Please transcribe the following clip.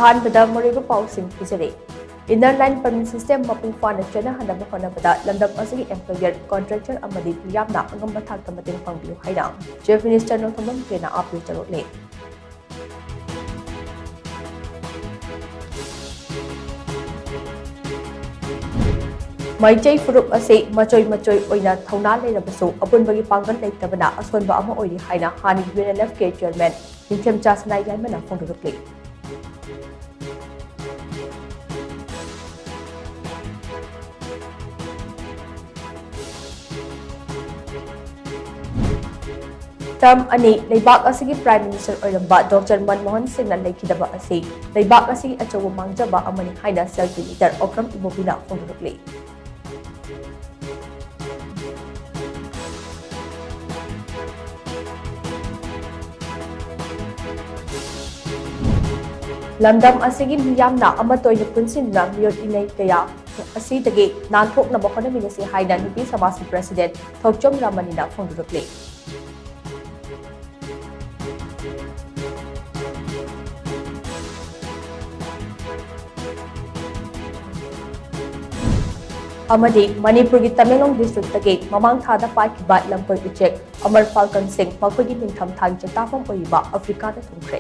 अहानबदा मरिबा पाउसिंग पिजरे inner line permit system मपुंग फाना चना हनबा होनबदा लमदम असगी employer contractor अमदी यामना अंगम थाक्ता मतेंग पांगबियो हाइना chief minister नोथमम केना आपी चरोले Maichay Furup ase machoy oina thawna leirabasu apunbagi pangal leitabana asonba ama oiri haina hani UNLFK chairman Ningthem Chasanai Yaimana phongdurukle term ani leibak asigi prime minister oiramba Dr. Manmohan Singh na leikidaba ase leibak asigi achobu mangjaba amani haina selfie leader Okram Ibobina phongdurukle Lamdam asigi miyamna amatoy punsin na miyot inay kaya asidagi nanthok na bokonomi na si Haida Nupi Samasi President Thokchom Ramanina phongdurukle Amadi Manipuri Tamelong district tagi mamang thada paikiba lamkoi uchek Amar Falcon Singh makogi ningtham thang chentafam oiba Africa na thungkre